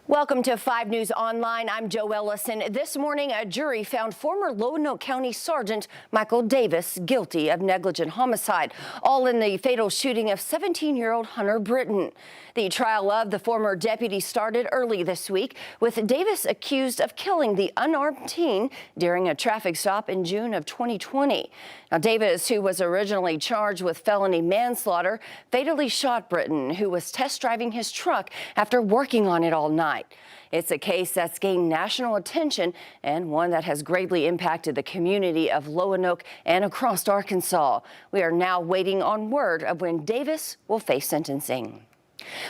Welcome to 5 News Online. I'm Joe Ellison. This morning, a jury found former Lonoke County Sergeant Michael Davis guilty of negligent homicide, all in the fatal shooting of 17-year-old Hunter Britton. The trial of the former deputy started early this week, with Davis accused of killing the unarmed teen during a traffic stop in June of 2020. Now, Davis, who was originally charged with felony manslaughter, fatally shot Britton, who was test driving his truck after working on it all night. It's a case that's gained national attention and one that has greatly impacted the community of Lonoke and across Arkansas. We are now waiting on word of when Davis will face sentencing.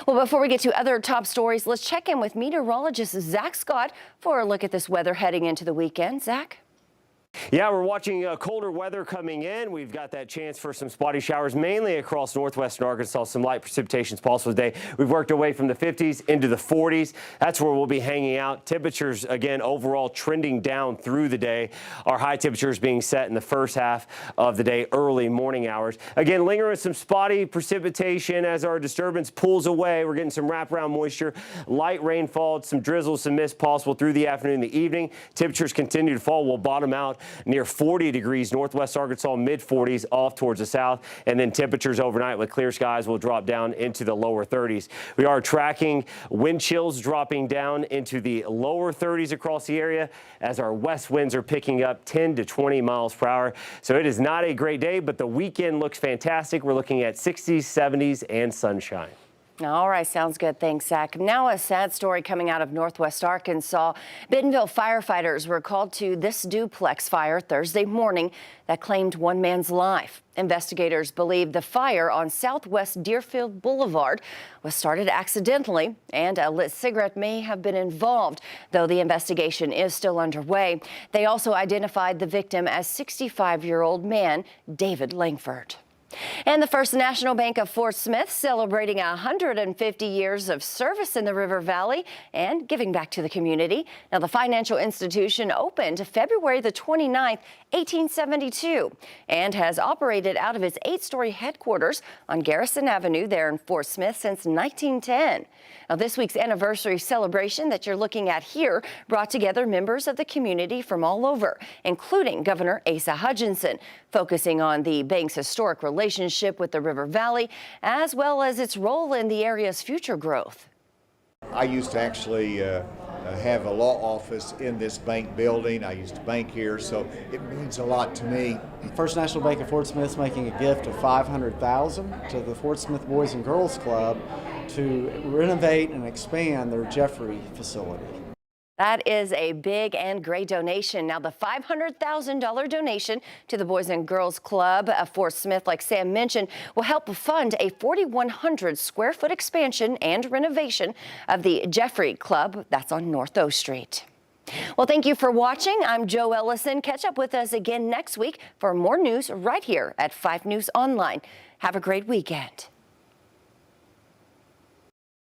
Well, before we get to other top stories, let's check in with meteorologist Zach Scott for a look at this weather heading into the weekend. Zach? Yeah, we're watching colder weather coming in. We've got that chance for some spotty showers, mainly across northwestern Arkansas. Some light precipitations possible today. We've worked our way from the 50s into the 40s. That's where we'll be hanging out. Temperatures, again, overall trending down through the day. Our high temperatures being set in the first half of the day, early morning hours. Again, lingering some spotty precipitation as our disturbance pulls away. We're getting some wraparound moisture, light rainfall, some drizzle, some mist possible through the afternoon and the evening. Temperatures continue to fall. We'll bottom out near 40 degrees northwest Arkansas, mid 40s off towards the south, and then temperatures overnight with clear skies will drop down into the lower 30s. We are tracking wind chills dropping down into the lower 30s across the area as our west winds are picking up 10 to 20 miles per hour. So it is not a great day, but the weekend looks fantastic. We're looking at 60s, 70s, and sunshine. All right, sounds good. Thanks, Zach. Now a sad story coming out of northwest Arkansas. Bentonville firefighters were called to this duplex fire Thursday morning that claimed one man's life. Investigators believe the fire on Southwest Deerfield Boulevard was started accidentally and a lit cigarette may have been involved, though the investigation is still underway. They also identified the victim as 65-year-old man David Langford. And the First National Bank of Fort Smith celebrating 150 years of service in the River Valley and giving back to the community. Now, the financial institution opened February the 29th, 1872, and has operated out of its 8-story headquarters on Garrison Avenue there in Fort Smith since 1910. Now, this week's anniversary celebration that you're looking at here brought together members of the community from all over, including Governor Asa Hutchinson, focusing on the bank's historic relationship with the River Valley, as well as its role in the area's future growth. I used to actually have a law office in this bank building. I used to bank here, so it means a lot to me. First National Bank of Fort Smith is making a gift of $500,000 to the Fort Smith Boys and Girls Club to renovate and expand their Jeffrey facility. That is a big and great donation. Now, the $500,000 donation to the Boys and Girls Club of Fort Smith, like Sam mentioned, will help fund a 4,100 square foot expansion and renovation of the Jeffrey Club that's on North O Street. Well, thank you for watching. I'm Joe Ellison. Catch up with us again next week for more news right here at 5 News Online. Have a great weekend.